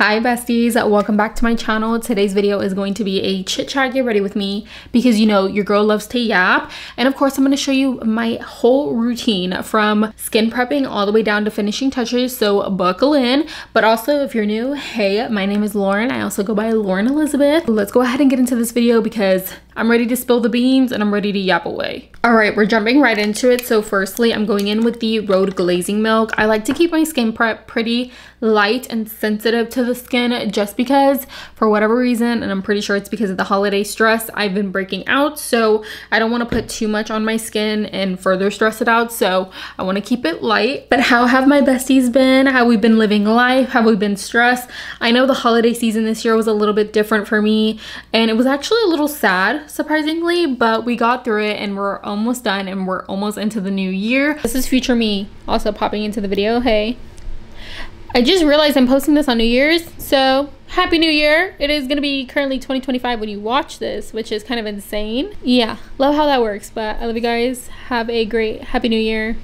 Hi besties, welcome back to my channel. Today's video is going to be a chit chat get ready with me because you know your girl loves to yap, and of course I'm going to show you my whole routine from skin prepping all the way down to finishing touches, so buckle in. But also, if you're new, hey, my name is Lauren. I also go by Lauren Elizabeth. Let's go ahead and get into this video because I'm ready to spill the beans and I'm ready to yap away. All right, we're jumping right into it. So firstly, I'm going in with the Rhode glazing milk. I like to keep my skin prep pretty light and sensitive to the skin just because for whatever reason, and I'm pretty sure it's because of the holiday stress, I've been breaking out. So I don't want to put too much on my skin and further stress it out. So I want to keep it light. But how have my besties been? How we been living life? Have we been stressed? I know the holiday season this year was a little bit different for me and it was actually a little sad, surprisingly, but we got through it and we're almost done and we're almost into the new year. This is future me also popping into the video. Hey, I just realized I'm posting this on New Year's, so happy New Year. It is gonna be currently 2025 when you watch this, which is kind of insane. Yeah, love how that works, but I love you guys. Have a great happy New Year.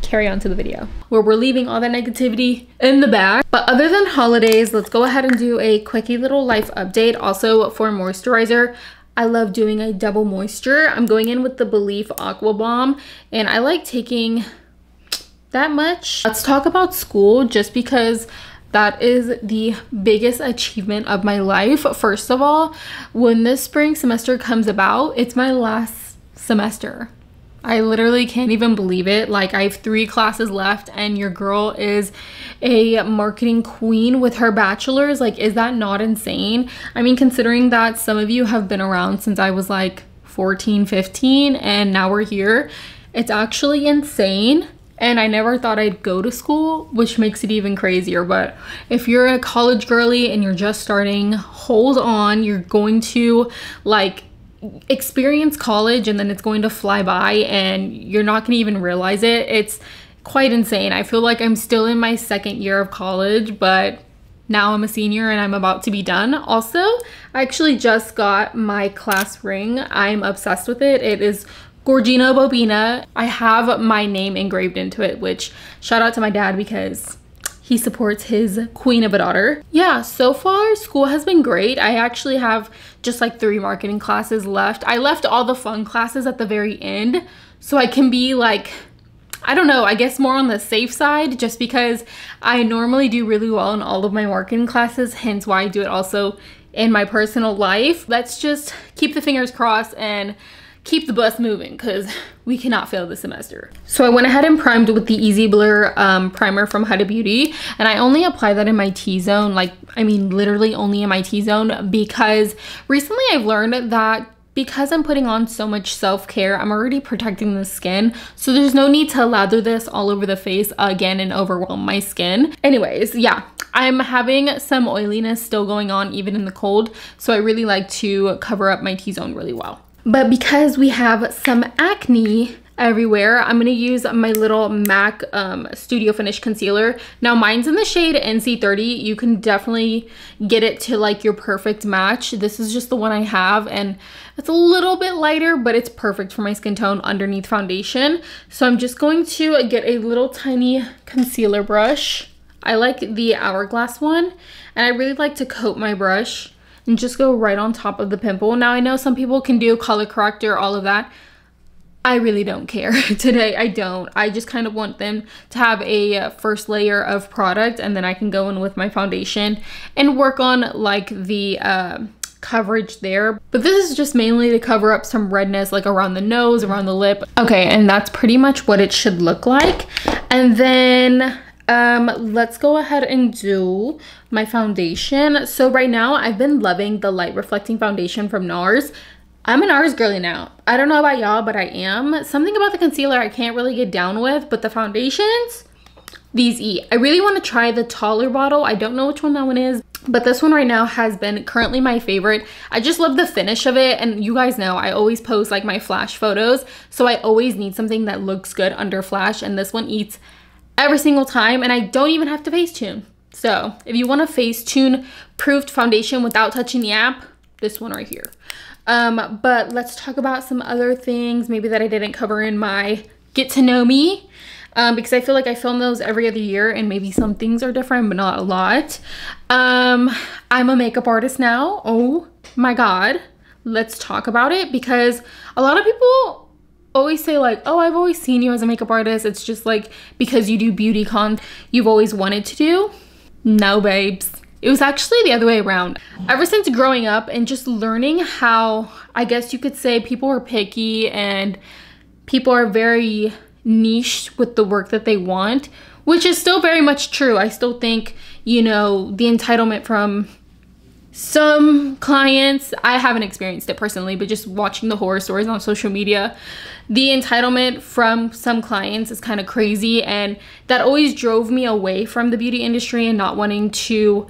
Carry on to the video where we're leaving all that negativity in the back. But other than holidays, let's go ahead and do a quickie little life update. Also for moisturizer, I love doing a double moisture. I'm going in with the Belief Aqua Bomb and I like taking that much. Let's talk about school just because that is the biggest achievement of my life. First of all, when this spring semester comes about, it's my last semester. I literally can't even believe it. Like, I have 3 classes left and your girl is a marketing queen with her bachelor's. Like, is that not insane? I mean, considering that some of you have been around since I was like 14, 15 and now we're here, it's actually insane. And I never thought I'd go to school, which makes it even crazier. But if you're a college girly and you're just starting, hold on. You're going to like experience college and then it's going to fly by and you're not going to even realize it. It's quite insane. I feel like I'm still in my 2nd year of college, but now I'm a senior and I'm about to be done. Also, I actually just got my class ring. I'm obsessed with it. It is Gorgina Bobina. I have my name engraved into it, which shout out to my dad because he supports his queen of a daughter. Yeah, so far school has been great. I actually have just like 3 marketing classes left. I left all the fun classes at the very end so I can be like, I don't know, I guess more on the safe side just because I normally do really well in all of my marketing classes, hence why I do it also in my personal life. Let's just keep the fingers crossed and keep the bus moving because we cannot fail this semester. So I went ahead and primed with the Easy Blur primer from Huda Beauty, and I only apply that in my T-zone, like I mean literally only in my T-zone, because recently I've learned that because I'm putting on so much self-care, I'm already protecting the skin, so there's no need to lather this all over the face again and overwhelm my skin. Anyways, yeah, I'm having some oiliness still going on even in the cold, so I really like to cover up my T-zone really well. But because we have some acne everywhere, I'm going to use my little MAC Studio Finish Concealer. Now mine's in the shade NC30. You can definitely get it to like your perfect match. This is just the one I have and it's a little bit lighter, but it's perfect for my skin tone underneath foundation. So I'm just going to get a little tiny concealer brush. I like the Hourglass one and I really like to coat my brush and just go right on top of the pimple. Now I know some people can do color corrector, all of that. I really don't care. Today I don't. I just kind of want them to have a first layer of product and then I can go in with my foundation and work on like the coverage there. But this is just mainly to cover up some redness like around the nose, around the lip. Okay, and that's pretty much what it should look like. And then let's go ahead and do my foundation. So right now I've been loving the light reflecting foundation from NARS. I'm a NARS girly now. I don't know about y'all, but I am. Something about the concealer I can't really get down with, but the foundations, these eat. I really want to try the taller bottle. I don't know which one that one is, but this one right now has been currently my favorite. I just love the finish of it, and you guys know I always post like my flash photos, so I always need something that looks good under flash, and this one eats every single time and I don't even have to Facetune. So if you want a Facetune proofed foundation without touching the app, this one right here. But let's talk about some other things maybe that I didn't cover in my get to know me. because I feel like I film those every other year and maybe some things are different, but not a lot. I'm a makeup artist now. Oh my God. Let's talk about it, because a lot of people always say like, oh, I've always seen you as a makeup artist. It's just like because you do beauty con you've always wanted to do. No, babes. It was actually the other way around. Ever since growing up and just learning how, I guess you could say, people are picky and people are very niche with the work that they want, which is still very much true. I still think, you know, the entitlement from some clients, I haven't experienced it personally, but just watching the horror stories on social media, the entitlement from some clients is kind of crazy, and that always drove me away from the beauty industry and not wanting to,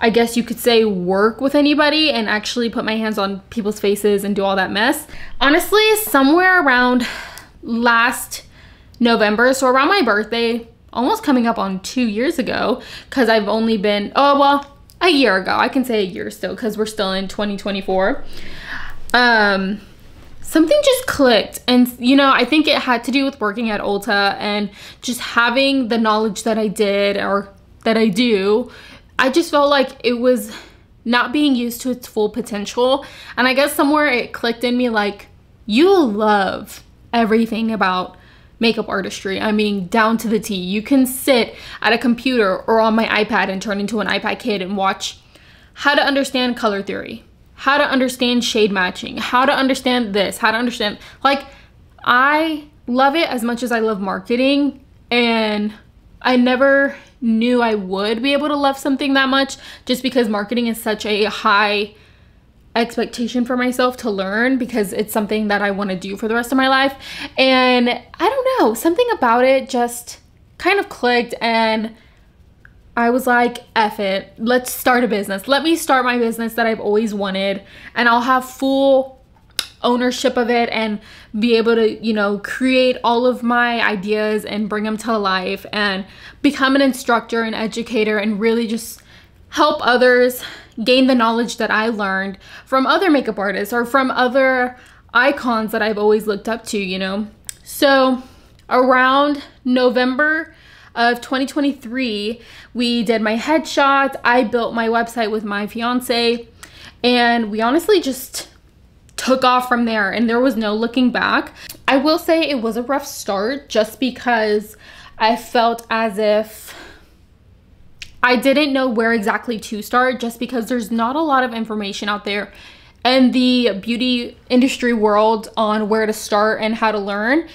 I guess you could say, work with anybody and actually put my hands on people's faces and do all that mess. Honestly, somewhere around last November, so around my birthday, almost coming up on 2 years ago, because I've only been, oh well, a year ago. I can say a year still because we're still in 2024. Something just clicked, and you know, I think it had to do with working at Ulta and just having the knowledge that I did, or that I do. I just felt like it was not being used to its full potential, and I guess somewhere it clicked in me like, you love everything about makeup artistry. I mean, down to the T. You can sit at a computer or on my iPad and turn into an iPad kid and watch how to understand color theory, how to understand shade matching, how to understand this, how to understand, like, I love it as much as I love marketing, and I never knew I would be able to love something that much, just because marketing is such a high expectation for myself to learn, because it's something that I want to do for the rest of my life. And I don't know, something about it just kind of clicked, and I was like, F it, let's start a business. Let me start my business that I've always wanted, and I'll have full ownership of it and be able to, you know, create all of my ideas and bring them to life and become an instructor and educator and really just help others gain the knowledge that I learned from other makeup artists or from other icons that I've always looked up to, you know. So around November of 2023, we did my headshots. I built my website with my fiance, and we honestly just took off from there, and there was no looking back. I will say it was a rough start just because I felt as if I didn't know where exactly to start, just because there's not a lot of information out there in the beauty industry world on where to start and how to learn.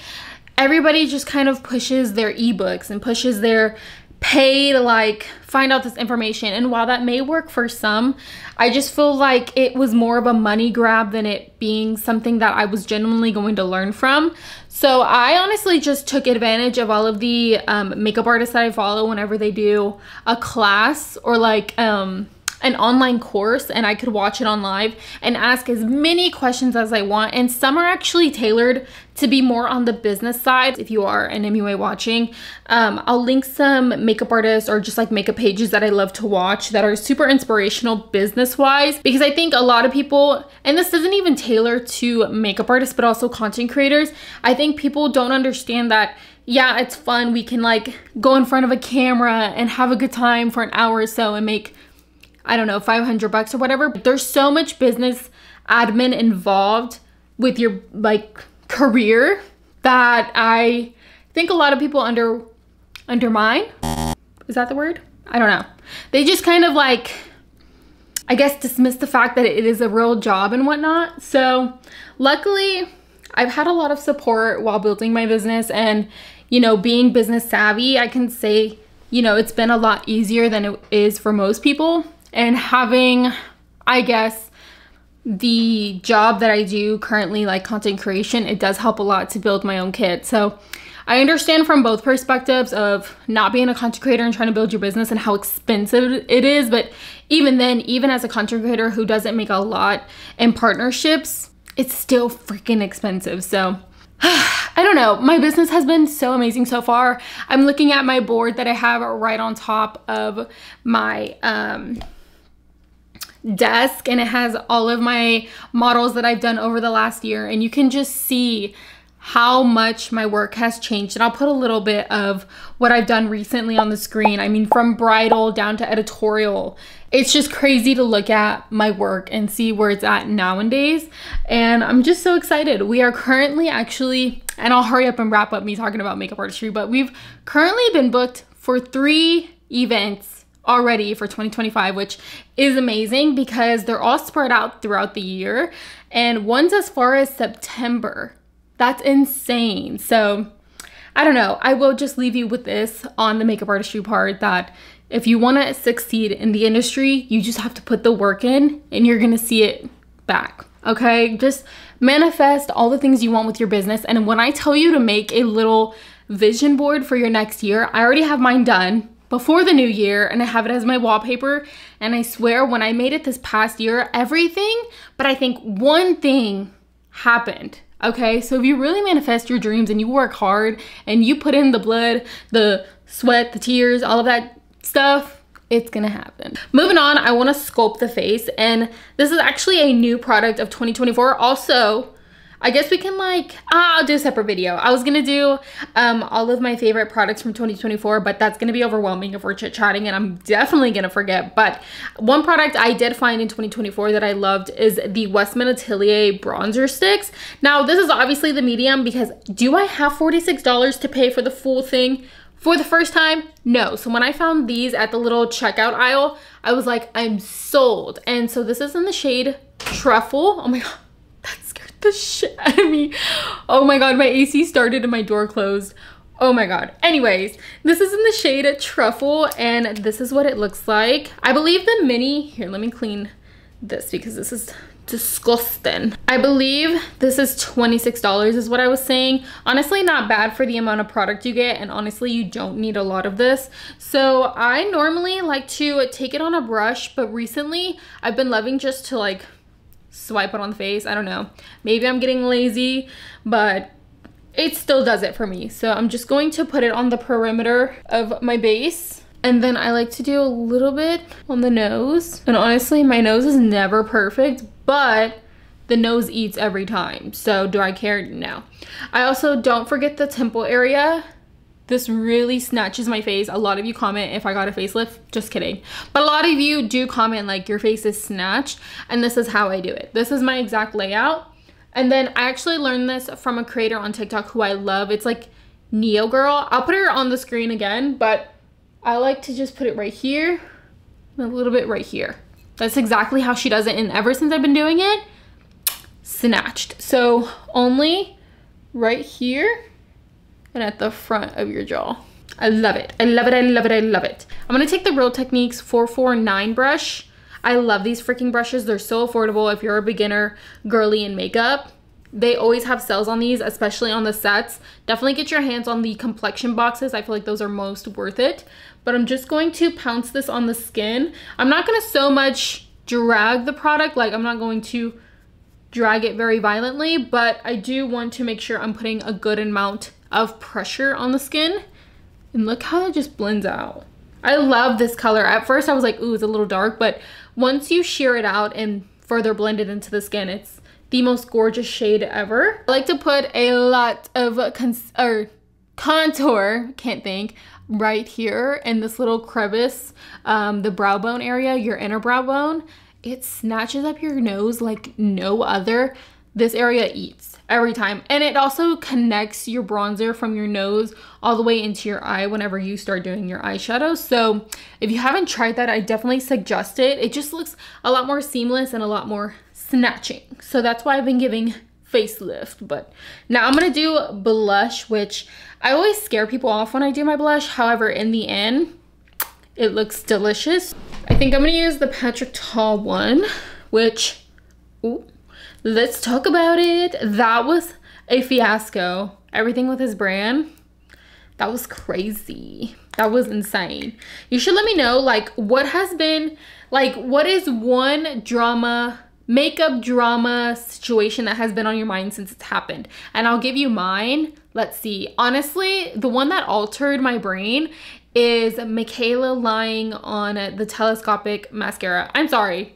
Everybody just kind of pushes their ebooks and pushes their pay to like find out this information, and while that may work for some, I just feel like it was more of a money grab than it being something that I was genuinely going to learn from. So I honestly just took advantage of all of the makeup artists that I follow whenever they do a class or like an online course, and I could watch it on live and ask as many questions as I want. And some are actually tailored to be more on the business side. If you are an MUA watching, I'll link some makeup artists or just like makeup pages that I love to watch that are super inspirational business wise, because I think a lot of people, and this doesn't even tailor to makeup artists but also content creators, I think people don't understand that, yeah, it's fun, we can like go in front of a camera and have a good time for an hour or so and make, I don't know, $500 or whatever. There's so much business admin involved with your like career that I think a lot of people undermine. Is that the word? I don't know. They just kind of like, I guess, dismiss the fact that it is a real job and whatnot. So luckily I've had a lot of support while building my business, and you know, being business savvy, I can say, you know, it's been a lot easier than it is for most people. And having, I guess, the job that I do currently, like content creation, it does help a lot to build my own kit. So I understand from both perspectives of not being a content creator and trying to build your business and how expensive it is. But even then, even as a content creator who doesn't make a lot in partnerships, it's still freaking expensive. So I don't know. My business has been so amazing so far. I'm looking at my board that I have right on top of my desk, and it has all of my models that I've done over the last year, and you can just see how much my work has changed. And I'll put a little bit of what I've done recently on the screen. I mean, from bridal down to editorial. It's just crazy to look at my work and see where it's at nowadays. And I'm just so excited. We are currently actually, and I'll hurry up and wrap up me talking about makeup artistry, but we've currently been booked for 3 events already for 2025, which is amazing because they're all spread out throughout the year. And one's as far as September. That's insane. So I don't know. I will just leave you with this on the makeup artistry part, that if you want to succeed in the industry, you just have to put the work in and you're going to see it back. Okay? Just manifest all the things you want with your business. And when I tell you to make a little vision board for your next year, I already have mine done before the new year and I have it as my wallpaper. And I swear when I made it this past year, everything, but I think one thing happened. Okay, so if you really manifest your dreams and you work hard and you put in the blood, the sweat, the tears, all of that stuff, it's gonna happen. Moving on, I want to sculpt the face, and this is actually a new product of 2024. Also, I guess we can I'll do a separate video. I was gonna do all of my favorite products from 2024, but that's gonna be overwhelming if we're chit-chatting and I'm definitely gonna forget. But one product I did find in 2024 that I loved is the Westman Atelier bronzer sticks. Now this is obviously the medium because do I have $46 to pay for the full thing for the first time? No. So when I found these at the little checkout aisle, I was like, I'm sold. And so this is in the shade Truffle. Oh my God. The shit out of me. Oh my God, my AC started and my door closed. Oh my God. Anyways, this is in the shade Truffle and this is what it looks like. I believe the mini, here, let me clean this because this is disgusting. I believe this is $26 is what I was saying. Honestly, not bad for the amount of product you get, and honestly, you don't need a lot of this. So I normally like to take it on a brush, but recently I've been loving just to swipe it on the face. I don't know, maybe I'm getting lazy, but it still does it for me. So I'm just going to put it on the perimeter of my base, and then I like to do a little bit on the nose. And honestly, my nose is never perfect, but the nose eats every time. So do I care? No. I also don't forget the temple area. This really snatches my face. A lot of you comment if I got a facelift. Just kidding. But a lot of you do comment like your face is snatched, and this is how I do it. This is my exact layout. And then I actually learned this from a creator on TikTok who I love. It's like Neo Girl. I'll put her on the screen again, but I like to just put it right here and a little bit right here. That's exactly how she does it. And ever since I've been doing it, snatched. So only right here and at the front of your jaw. I love it. I love it. I love it. I love it. I'm gonna take the Real Techniques 449 brush. I love these freaking brushes. They're so affordable if you're a beginner girly in makeup. They always have sales on these, especially on the sets. Definitely get your hands on the complexion boxes. I feel like those are most worth it. But I'm just going to pounce this on the skin. I'm not gonna so much drag the product, like I'm not going to drag it very violently, but I do want to make sure I'm putting a good amount of pressure on the skin. And look how it just blends out. I love this color. At first I was like, ooh, it's a little dark, but once you shear it out and further blend it into the skin, it's the most gorgeous shade ever. I like to put a lot of contour, can't think, right here in this little crevice, the brow bone area, your inner brow bone. It snatches up your nose like no other. This area eats every time. And it also connects your bronzer from your nose all the way into your eye whenever you start doing your eyeshadow. So if you haven't tried that, I definitely suggest it. It just looks a lot more seamless and a lot more snatching. So that's why I've been giving facelift. But now I'm gonna do blush, which I always scare people off when I do my blush. However, in the end, it looks delicious. I think I'm gonna use the Patrick Ta one, which, ooh, let's talk about it. That was a fiasco. Everything with his brand, that was crazy. That was insane. You should let me know, like, what has been, like, what is one drama, makeup drama situation that has been on your mind since it's happened? And I'll give you mine. Let's see. Honestly, the one that altered my brain is Michaela lying on the telescopic mascara. I'm sorry.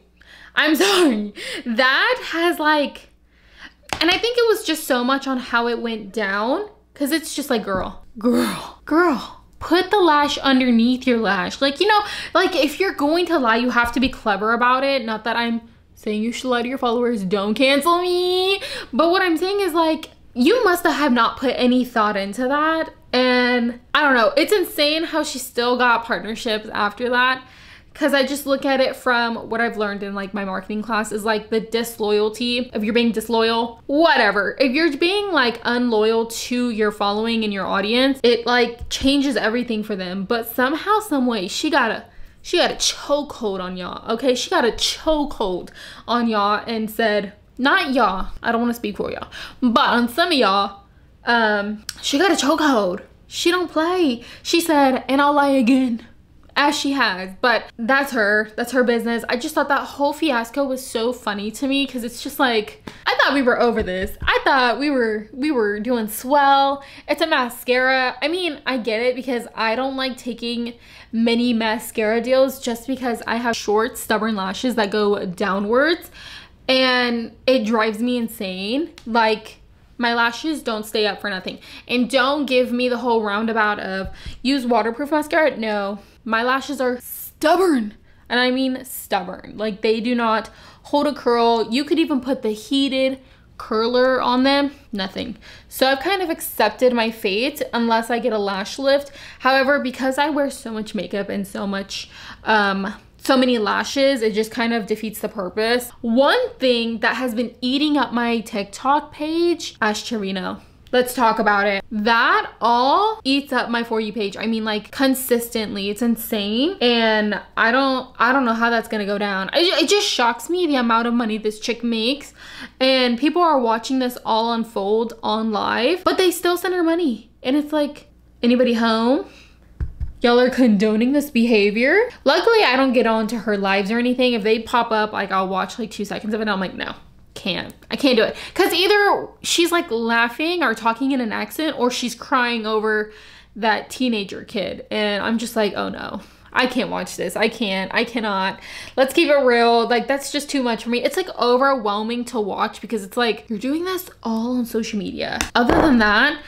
That has, like, And I think it was just so much on how it went down, because it's just like, girl, put the lash underneath your lash. Like, you know, like if you're going to lie, you have to be clever about it. Not that I'm saying you should lie to your followers, don't cancel me. But what I'm saying is, like, you must have not put any thought into that. And I don't know, it's insane how she still got partnerships after that. Because I just look at it from what I've learned in like my marketing class is like the disloyalty. If you're being disloyal, whatever. If you're being like unloyal to your following and your audience, it like changes everything for them. But somehow, some way, she got a chokehold on y'all, okay? She got a chokehold on y'all and said, not y'all, I don't want to speak for y'all, but on some of y'all, she got a chokehold. She don't play. She said, and I'll lie again. As she has, but that's her business. I just thought that whole fiasco was so funny to me, because it's just like, I thought we were over this. I thought we were doing swell. It's a mascara. I mean, I get it, because I don't like taking many mascara deals just because I have short, stubborn lashes that go downwards, and it drives me insane. Like, my lashes don't stay up for nothing. And don't give me the whole roundabout of use waterproof mascara. No, my lashes are stubborn. And I mean stubborn. Like, they do not hold a curl. You could even put the heated curler on them, nothing. So I've kind of accepted my fate unless I get a lash lift. However, because I wear so much makeup and so many lashes, it just kind of defeats the purpose. One thing that has been eating up my TikTok page, Ashcherino. Let's talk about it. That all eats up my For You page. I mean, like, consistently. It's insane. And I don't know how that's gonna go down. It just shocks me the amount of money this chick makes. And people are watching this all unfold on live, but they still send her money. And it's like, anybody home? Y'all are condoning this behavior. Luckily, I don't get on to her lives or anything. If they pop up, like, I'll watch like 2 seconds of it and I'm like, no, I can't do it. Because either she's like laughing or talking in an accent, or she's crying over that teenager kid. And I'm just like, oh no, I can't watch this. I cannot. Let's keep it real. Like, that's just too much for me. It's like overwhelming to watch, because it's like, you're doing this all on social media. Other than that,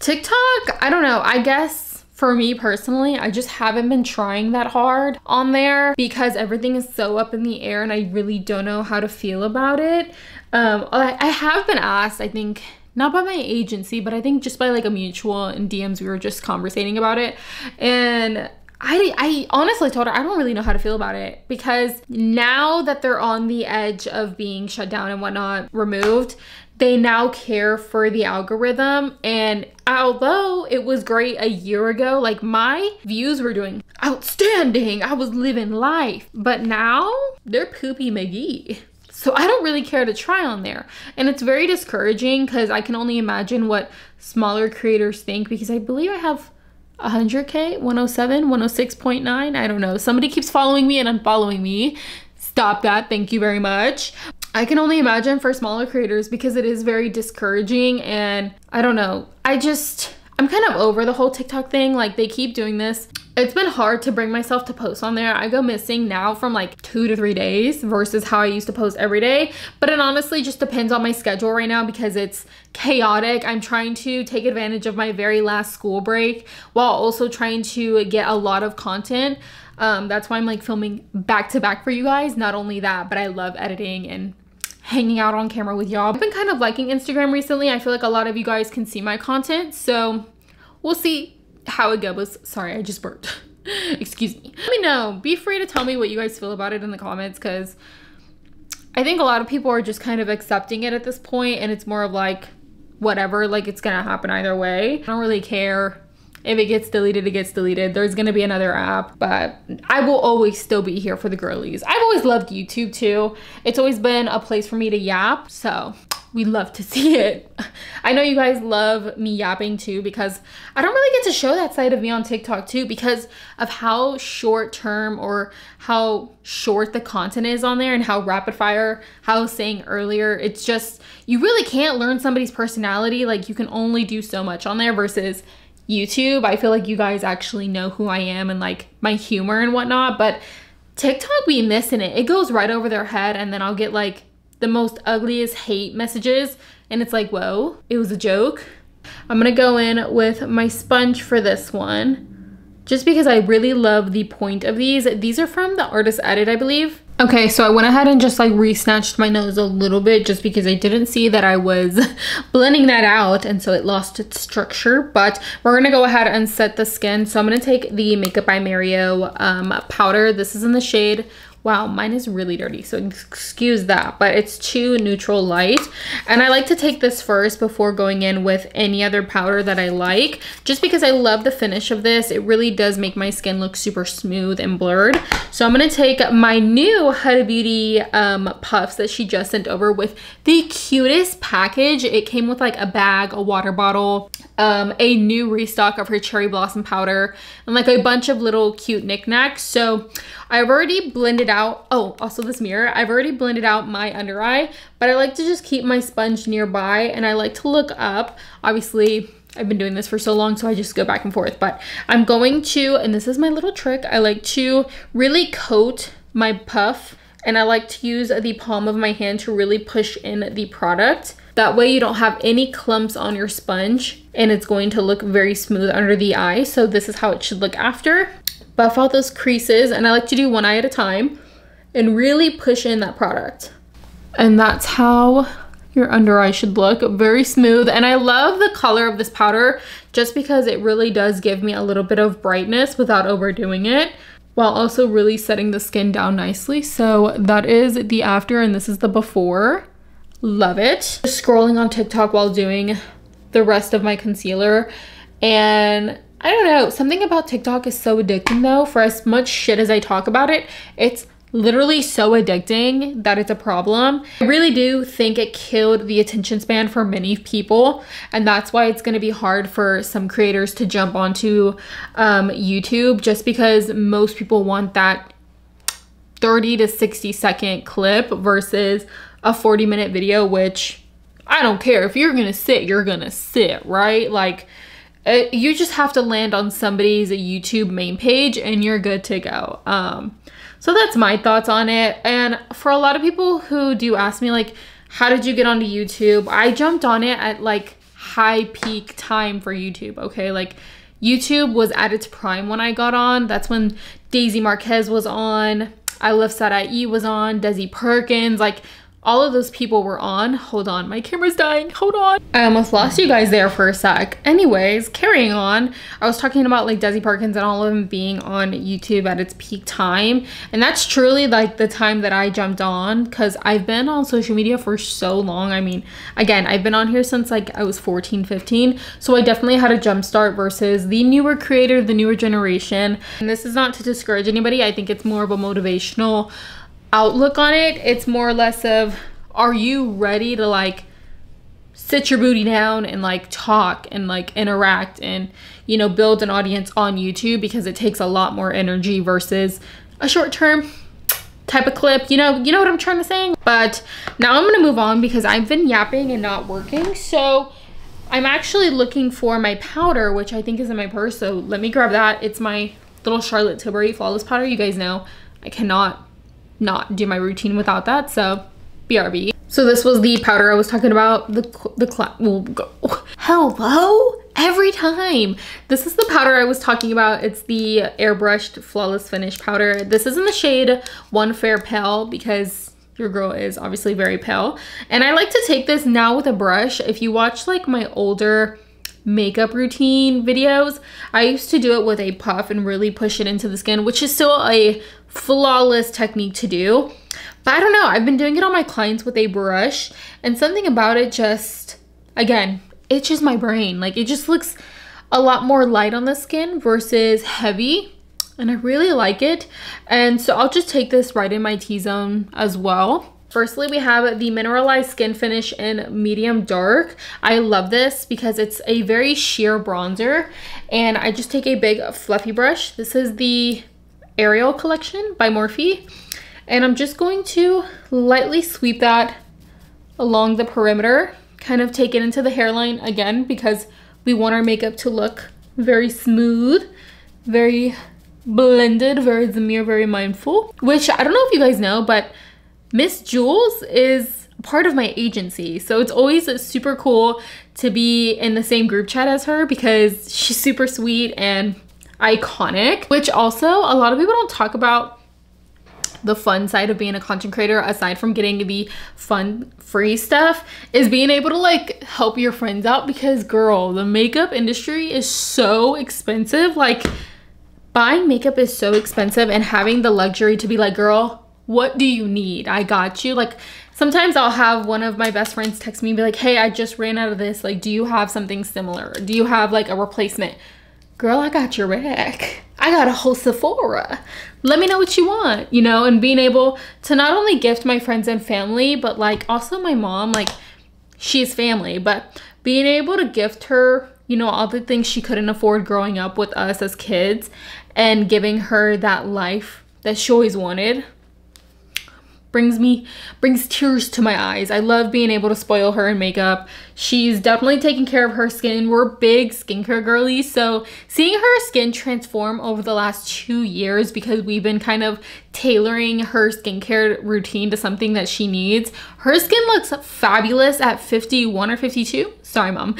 TikTok, I don't know. I guess for me personally, I just haven't been trying that hard on there, because everything is so up in the air and I really don't know how to feel about it. I have been asked, I think, not by my agency, but I think just by like a mutual in DMs, we were just conversating about it. And I honestly told her I don't really know how to feel about it, because now that they're on the edge of being shut down and whatnot, removed, they now care for the algorithm. And although it was great a year ago, like, my views were doing outstanding, I was living life, but now they're poopy McGee. So I don't really care to try on there. And it's very discouraging, because I can only imagine what smaller creators think, because I believe I have 100K, 107, 106.9, I don't know. Somebody keeps following me and unfollowing me. Stop that, thank you very much. I can only imagine for smaller creators, because it is very discouraging. And I don't know, I'm kind of over the whole TikTok thing. Like, they keep doing this. It's been hard to bring myself to post on there. I go missing now from like 2 to 3 days versus how I used to post every day. But it honestly just depends on my schedule right now, because it's chaotic. I'm trying to take advantage of my very last school break while also trying to get a lot of content. That's why I'm like filming back to back for you guys. Not only that, but I love editing and hanging out on camera with y'all. I've been kind of liking Instagram recently. I feel like a lot of you guys can see my content, so we'll see how it goes. Sorry, I just burped. Excuse me. Let me know. Be free to tell me what you guys feel about it in the comments, because I think a lot of people are just kind of accepting it at this point, and it's more of like, whatever, like, it's gonna happen either way. I don't really care. If it gets deleted, it gets deleted. There's gonna be another app, but I will always still be here for the girlies. I've always loved YouTube too. It's always been a place for me to yap, so we love to see it. I know you guys love me yapping too, because I don't really get to show that side of me on TikTok too, because of how short term or how short the content is on there, and how rapid fire, how I was saying earlier, it's just, you really can't learn somebody's personality. Like, you can only do so much on there versus YouTube. I feel like you guys actually know who I am and like my humor and whatnot, but TikTok be missing it. It goes right over their head, and then I'll get like the most ugliest hate messages, and it's like, whoa, it was a joke. I'm gonna go in with my sponge for this one, just because I really love the point of these. These are from the Artist Edit, I believe. Okay, so I went ahead and just like re-snatched my nose a little bit just because I didn't see that I was blending that out, and so it lost its structure. But we're gonna go ahead and set the skin. So I'm gonna take the Makeup by Mario powder. This is in the shade, wow, mine is really dirty, so excuse that, but it's too neutral light. And I like to take this first before going in with any other powder that I like, just because I love the finish of this. It really does make my skin look super smooth and blurred. So I'm gonna take my new Huda Beauty puffs that she just sent over with the cutest package. It came with like a bag, a water bottle, a new restock of her cherry blossom powder, and like a bunch of little cute knickknacks. So I've already blended out, oh, also this mirror, I've already blended out my under eye, but I like to just keep my sponge nearby, and I like to look up. Obviously, I've been doing this for so long, so I just go back and forth, but I'm going to, and this is my little trick, I like to really coat my puff, and I like to use the palm of my hand to really push in the product. That way you don't have any clumps on your sponge, and it's going to look very smooth under the eye. So this is how it should look after. Buff out those creases, and I like to do one eye at a time and really push in that product. And that's how your under eye should look, very smooth. And I love the color of this powder just because it really does give me a little bit of brightness without overdoing it, while also really setting the skin down nicely. So that is the after, and this is the before. Love it. Just scrolling on TikTok while doing the rest of my concealer, and I don't know, something about TikTok is so addicting though. For as much shit as I talk about it, it's literally so addicting that it's a problem. I really do think it killed the attention span for many people, and that's why it's going to be hard for some creators to jump onto YouTube, just because most people want that 30 to 60 second clip versus a 40-minute video, which I don't care. If you're gonna sit, you're gonna sit, right? Like, you just have to land on somebody's YouTube main page and you're good to go. So that's my thoughts on it. And for a lot of people who do ask me, like, how did you get onto YouTube? I jumped on it at like high peak time for YouTube, okay? Like, YouTube was at its prime when I got on. That's when Daisy Marquez was on, I Love Sarai was on, Desi Perkins, like, all of those people were on. Hold on, my camera's dying, hold on. I almost lost you guys there for a sec. Anyways, carrying on. I was talking about like Desi Perkins and all of them being on YouTube at its peak time. And that's truly like the time that I jumped on, because I've been on social media for so long. I mean, again, I've been on here since like I was 14, 15. So I definitely had a jump start versus the newer creator, the newer generation. And this is not to discourage anybody. I think it's more of a motivational outlook on it. It's more or less of, are you ready to like sit your booty down and like talk and like interact and, you know, build an audience on YouTube, because it takes a lot more energy versus a short term type of clip, you know what I'm trying to say. But now I'm gonna move on because I've been yapping and not working. So I'm actually looking for my powder, which I think is in my purse, so let me grab that. It's my little Charlotte Tilbury Flawless powder. You guys know I cannot not do my routine without that, so BRB. So this was the powder I was talking about, hello, every time. This is the powder I was talking about. It's the airbrushed flawless finish powder. This is in the shade One Fair Pale, because your girl is obviously very pale, and I like to take this now with a brush. If you watch like my older makeup routine videos, I used to do it with a puff and really push it into the skin, which is still a flawless technique to do. But I don't know, I've been doing it on my clients with a brush, and something about it just, again, itches my brain. Like, it just looks a lot more light on the skin versus heavy, and I really like it. And so I'll just take this right in my T-zone as well. Firstly, we have the Mineralized Skin Finish in Medium Dark. I love this because it's a very sheer bronzer, and I just take a big fluffy brush. This is the Aerial Collection by Morphe, and I'm just going to lightly sweep that along the perimeter, kind of take it into the hairline again, because we want our makeup to look very smooth, very blended, very demure, very mindful. Which I don't know if you guys know, but Miss Jules is part of my agency. So it's always super cool to be in the same group chat as her because she's super sweet and iconic, which also a lot of people don't talk about the fun side of being a content creator, aside from getting the fun free stuff, is being able to like help your friends out, because girl, the makeup industry is so expensive. Like buying makeup is so expensive, and having the luxury to be like, girl, what do you need? I got you. Like sometimes I'll have one of my best friends text me and be like, hey, I just ran out of this. Like, do you have something similar? Do you have like a replacement? Girl, I got your back. I got a whole Sephora. Let me know what you want, you know? And being able to not only gift my friends and family, but like also my mom, like she's family, but being able to gift her, you know, all the things she couldn't afford growing up with us as kids, and giving her that life that she always wanted, brings tears to my eyes. I love being able to spoil her in makeup. She's definitely taking care of her skin. We're big skincare girlies, so seeing her skin transform over the last 2 years, because we've been kind of tailoring her skincare routine to something that she needs. Her skin looks fabulous at 51 or 52. Sorry, mom.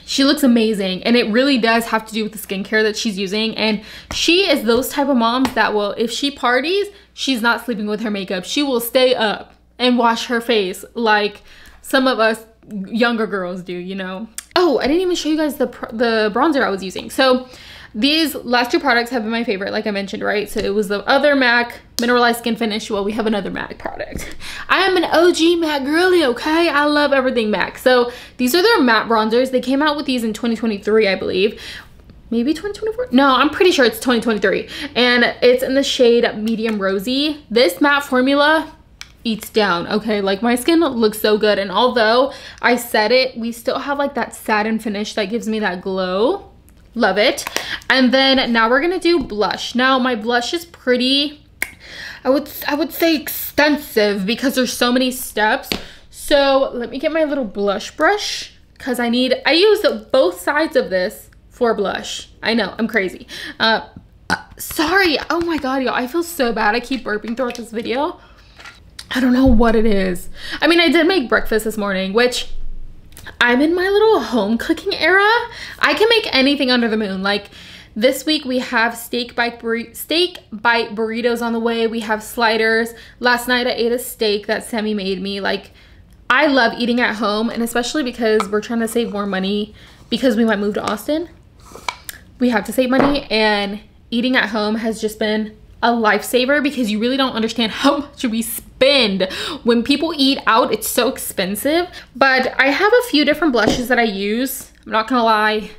She looks amazing, and it really does have to do with the skincare that she's using. And she is those type of moms that will, if she parties, she's not sleeping with her makeup. She will stay up and wash her face like some of us younger girls do, you know? Oh, I didn't even show you guys the bronzer I was using. So these last two products have been my favorite, like I mentioned, right? So it was the other MAC Mineralized Skin Finish. Well, we have another MAC product. I am an OG MAC girly, okay? I love everything MAC. So these are their matte bronzers. They came out with these in 2023, I believe. Maybe 2024? No, I'm pretty sure it's 2023. And it's in the shade Medium Rosy. This matte formula eats down, okay? Like my skin looks so good. And although I said it, we still have like that satin finish that gives me that glow. Love it. And then now we're gonna do blush. Now my blush is pretty, I would say extensive, because there's so many steps. So let me get my little blush brush, because I use both sides of this for blush. I know, I'm crazy. Sorry, oh my god, y'all, I feel so bad. I keep burping throughout this video. I don't know what it is. I mean, I did make breakfast this morning, which I'm in my little home cooking era. I can make anything under the moon. Like this week we have steak bite burritos on the way. We have sliders. Last night I ate a steak that Sammy made me. Like I love eating at home, and especially because we're trying to save more money because we might move to Austin. We have to save money, and eating at home has just been a lifesaver, because you really don't understand how much we spend when people eat out. It's so expensive. But I have a few different blushes that I use. I'm not gonna lie,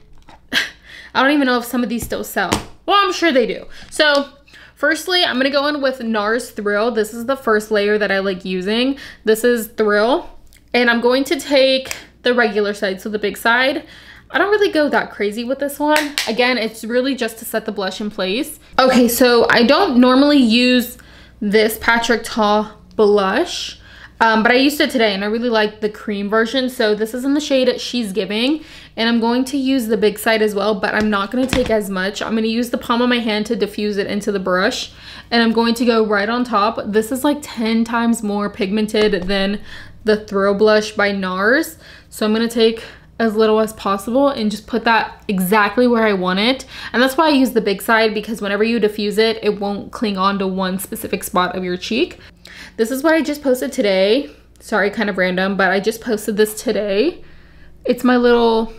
I don't even know if some of these still sell. Well, I'm sure they do. So firstly, I'm gonna go in with NARS Thrill. This is the first layer that I like using. This is Thrill, and I'm going to take the regular side, so the big side. I don't really go that crazy with this one. Again, it's really just to set the blush in place. Okay, so I don't normally use this Patrick Ta blush, but I used it today and I really like the cream version. So this is in the shade She's Giving, and I'm going to use the big side as well, but I'm not gonna take as much. I'm gonna use the palm of my hand to diffuse it into the brush, and I'm going to go right on top. This is like 10 times more pigmented than the Thrill blush by NARS. So I'm gonna take as little as possible and just put that exactly where I want it. And that's why I use the big side, because whenever you diffuse it, it won't cling on to one specific spot of your cheek. This is what I just posted today. Sorry, kind of random, but I just posted this today. It's my little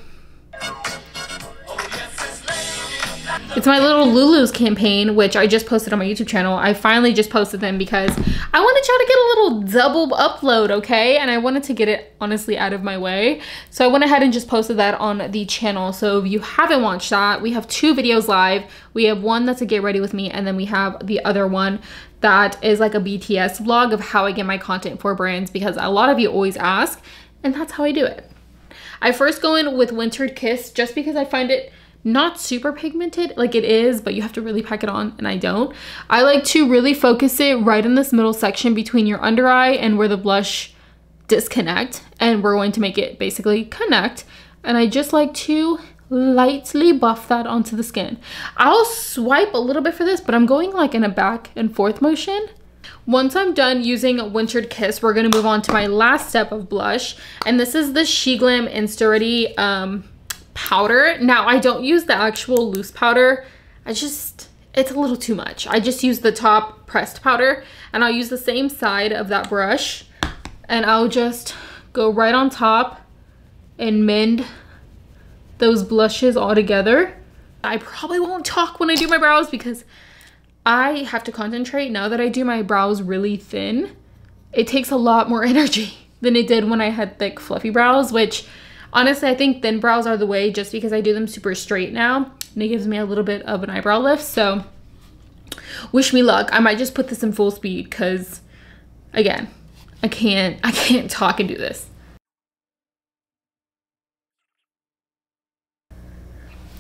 Lulu's campaign, which I just posted on my YouTube channel. I finally just posted them because I wanted y'all to get a little double upload, okay? And I wanted to get it honestly out of my way. So I went ahead and just posted that on the channel. So if you haven't watched that, we have 2 videos live. We have one that's a get ready with me, and then we have the other one that is like a BTS vlog of how I get my content for brands, because a lot of you always ask, and that's how I do it. I first go in with Winterkissed just because I find it not super pigmented. Like it is, but you have to really pack it on, and I don't. I like to really focus it right in this middle section between your under eye and where the blush disconnect, and we're going to make it basically connect. And I just like to lightly buff that onto the skin. I'll swipe a little bit for this, but I'm going like in a back and forth motion. Once I'm done using winterkissed, we're gonna move on to my last step of blush, and this is the She Glam Insta Ready powder. Now I don't use the actual loose powder. It's a little too much. I just use the top pressed powder, and I'll use the same side of that brush, and I'll just go right on top and mend those blushes all together. I probably won't talk when I do my brows because I have to concentrate. Now that I do my brows really thin, it takes a lot more energy than it did when I had thick fluffy brows, which honestly I think thin brows are the way, just because I do them super straight now and it gives me a little bit of an eyebrow lift. So wish me luck. I might just put this in full speed because again, I can't talk and do this.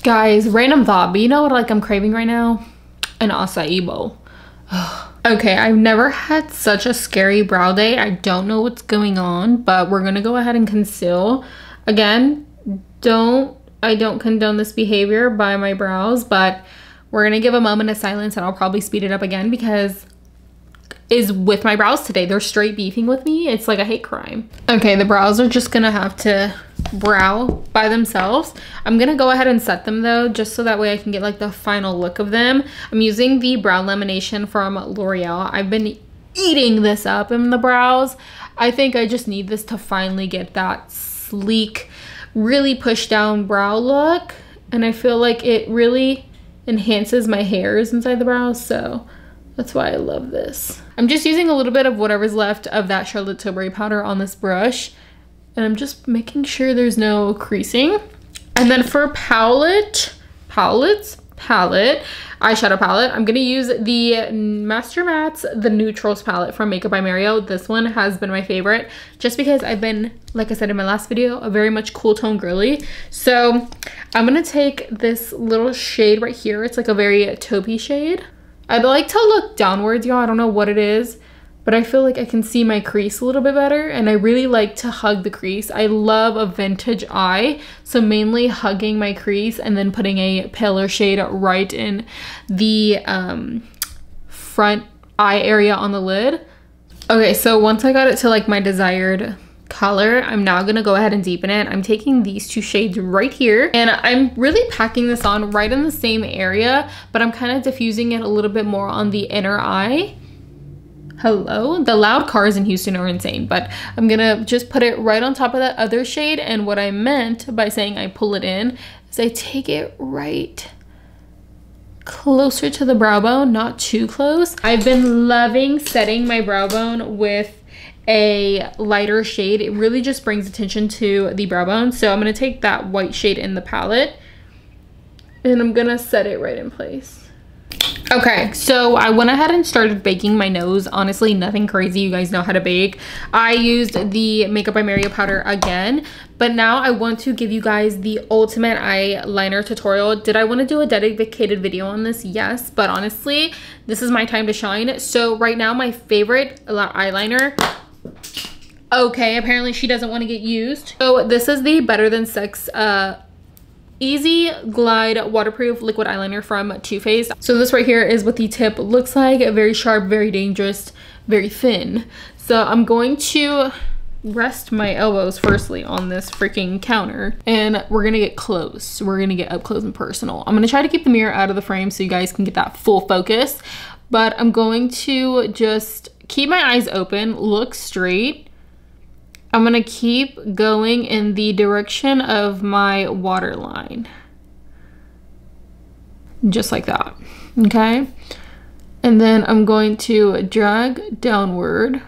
Guys, random thought, but you know what like I'm craving right now? An acai bowl. Okay, I've never had such a scary brow day. I don't know what's going on, but we're gonna go ahead and conceal. Again, I don't condone this behavior by my brows, but we're gonna give a moment of silence and I'll probably speed it up again because is with my brows today. They're straight beefing with me. It's like a hate crime. Okay, the brows are just gonna have to brow by themselves. I'm gonna go ahead and set them though, just so that way I can get like the final look of them. I'm using the brow lamination from L'Oreal. I've been eating this up in the brows. I think I just need this to finally get that sleek, really pushed down brow look, and I feel like it really enhances my hairs inside the brows, so that's why I love this. I'm just using a little bit of whatever's left of that Charlotte Tilbury powder on this brush, and I'm just making sure there's no creasing. And then for eyeshadow palette, I'm gonna use the Master Matte's The Neutrals palette from Makeup by Mario. This one has been my favorite just because I've been, like I said in my last video, a very much cool tone girly. So I'm gonna take this little shade right here. It's like a very taupey shade. I'd like to look downwards, y'all. I don't know what it is, but I feel like I can see my crease a little bit better, and I really like to hug the crease. I love a vintage eye, so mainly hugging my crease and then putting a paler shade right in the front eye area on the lid. Okay, so once I got it to like my desired color, I'm now gonna go ahead and deepen it. I'm taking these two shades right here, and I'm really packing this on right in the same area, but I'm kind of diffusing it a little bit more on the inner eye. Hello, the loud cars in Houston are insane, but I'm gonna just put it right on top of that other shade. And what I meant by saying I pull it in is I take it right closer to the brow bone, not too close. I've been loving setting my brow bone with a lighter shade. It really just brings attention to the brow bone. So I'm gonna take that white shade in the palette and I'm gonna set it right in place. Okay, so I went ahead and started baking my nose. Honestly, nothing crazy. You guys know how to bake. I used the Makeup by Mario powder again, but now I want to give you guys the ultimate eyeliner tutorial. Did I want to do a dedicated video on this? Yes, but honestly, this is my time to shine. So right now, my favorite eyeliner, okay, apparently she doesn't want to get used. So this is the Better Than Sex Easy Glide Waterproof Liquid Eyeliner from Too Faced. So this right here is what the tip looks like. Very sharp, very dangerous, very thin. So I'm going to rest my elbows firstly on this freaking counter, and we're gonna get close. We're gonna get up close and personal. I'm gonna try to keep the mirror out of the frame so you guys can get that full focus, but I'm going to just keep my eyes open, look straight. I'm gonna keep going in the direction of my waterline. Just like that, okay? And then I'm going to drag downward.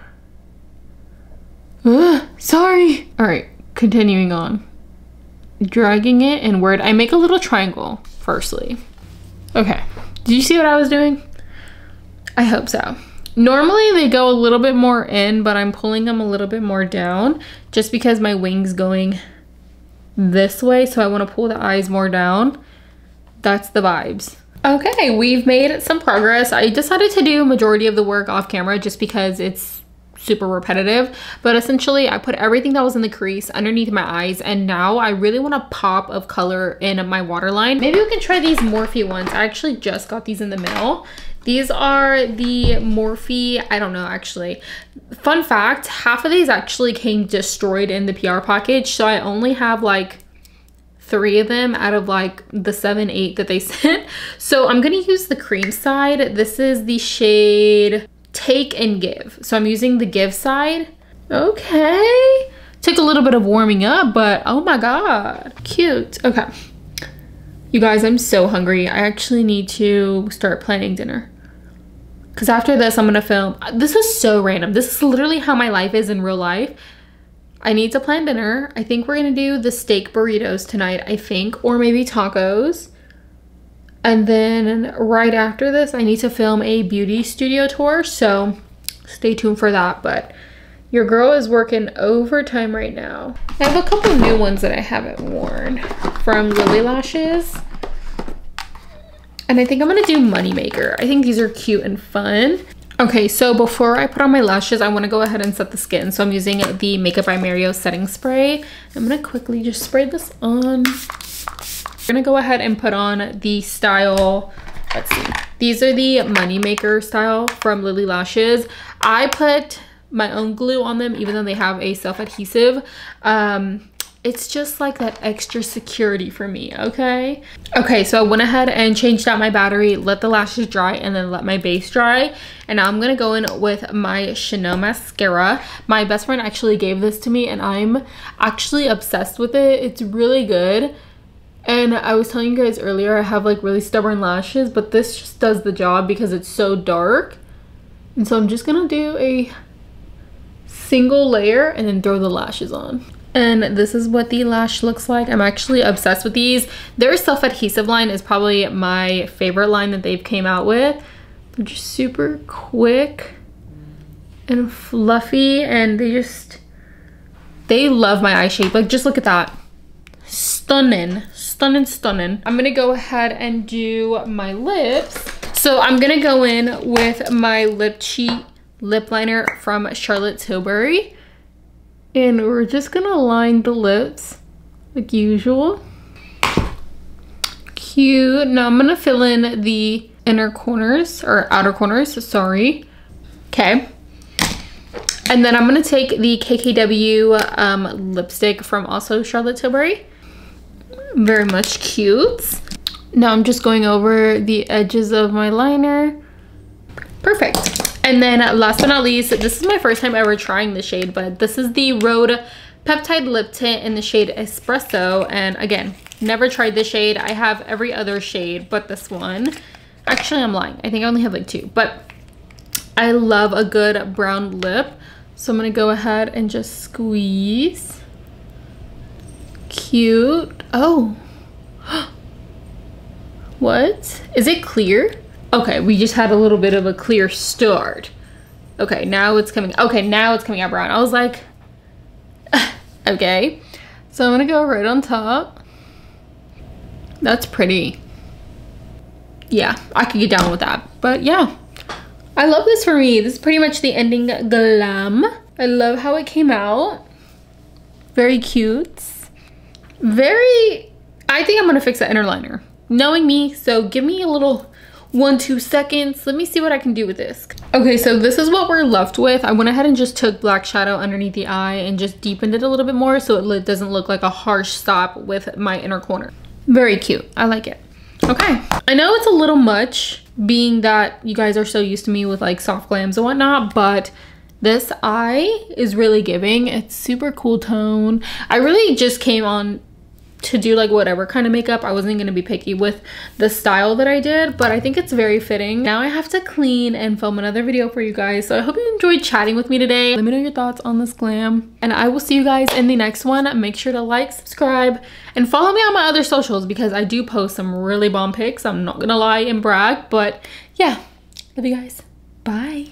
Sorry. All right, continuing on. Dragging it inward. I make a little triangle, firstly. Okay, did you see what I was doing? I hope so. Normally they go a little bit more in, but I'm pulling them a little bit more down just because my wing's going this way. So I want to pull the eyes more down. That's the vibes. Okay, we've made some progress. I decided to do majority of the work off camera just because it's super repetitive, but essentially I put everything that was in the crease underneath my eyes, and now I really want a pop of color in my waterline. Maybe we can try these Morphe ones. I actually just got these in the mail. These are the Morphe, I don't know actually. Fun fact, half of these actually came destroyed in the PR package, so I only have like 3 of them out of like the 7, 8 that they sent. So I'm gonna use the cream side. This is the shade Take and Give. So I'm using the Give side. Okay. Took a little bit of warming up, but oh my God, cute. Okay. You guys, I'm so hungry. I actually need to start planning dinner. Because after this, I'm gonna film. This is so random. This is literally how my life is in real life. I need to plan dinner. I think we're gonna do the steak burritos tonight, I think, or maybe tacos. And then right after this, I need to film a beauty studio tour, so stay tuned for that. But your girl is working overtime right now. I have a couple new ones that I haven't worn from Lily Lashes. And I think I'm gonna do Moneymaker. I think these are cute and fun. Okay, so before I put on my lashes, I wanna go ahead and set the skin. So I'm using the Makeup by Mario setting spray. I'm gonna quickly just spray this on. I'm gonna go ahead and put on the style, let's see. These are the Moneymaker style from Lily Lashes. I put my own glue on them, even though they have a self-adhesive. It's just like that extra security for me, okay? Okay, so I went ahead and changed out my battery, let the lashes dry, and then let my base dry. And now I'm gonna go in with my Chanel mascara. My best friend actually gave this to me, and I'm actually obsessed with it. It's really good. And I was telling you guys earlier, I have like really stubborn lashes, but this just does the job because it's so dark. And so I'm just gonna do a single layer and then throw the lashes on. And this is what the lash looks like. I'm actually obsessed with these. Their self-adhesive line is probably my favorite line that they've came out with. They're just super quick and fluffy, and they love my eye shape. Like, just look at that. Stunning, stunning, stunning. I'm gonna go ahead and do my lips. So I'm gonna go in with my Lip Cheat lip liner from Charlotte Tilbury. And we're just gonna line the lips like usual. Cute. Now I'm gonna fill in the inner corners, or outer corners, sorry. Okay. And then I'm gonna take the KKW lipstick from also Charlotte Tilbury. Very much cute. Now I'm just going over the edges of my liner. Perfect. And then last but not least, this is my first time ever trying the shade, but this is the Rhode Peptide Lip Tint in the shade Espresso. And again, never tried this shade. I have every other shade but this one. Actually, I'm lying. I think I only have like 2, but I love a good brown lip. So I'm gonna go ahead and just squeeze. Cute. Oh. What? Is it clear? Okay, we just had a little bit of a clear start. Okay, now it's coming. Okay, now it's coming out brown. I was like, okay. So I'm gonna go right on top. That's pretty. Yeah, I could get down with that. But yeah, I love this for me. This is pretty much the ending glam. I love how it came out. Very cute. I think I'm gonna fix the inner liner. Knowing me, so give me a little 1-2 seconds. Let me see what I can do with this. Okay, so this is what we're left with. I went ahead and just took black shadow underneath the eye and just deepened it a little bit more so it doesn't look like a harsh stop with my inner corner. Very cute. I like it. Okay, I know it's a little much being that you guys are so used to me with like soft glams and whatnot, but this eye is really giving. It's super cool tone. I really just came on to do like whatever kind of makeup. I wasn't going to be picky with the style that I did, but I think it's very fitting. Now I have to clean and film another video for you guys, so I hope you enjoyed chatting with me today. Let me know your thoughts on this glam, and I will see you guys in the next one. Make sure to like, subscribe, and follow me on my other socials because I do post some really bomb pics. I'm not gonna lie and brag, but yeah, love you guys. Bye.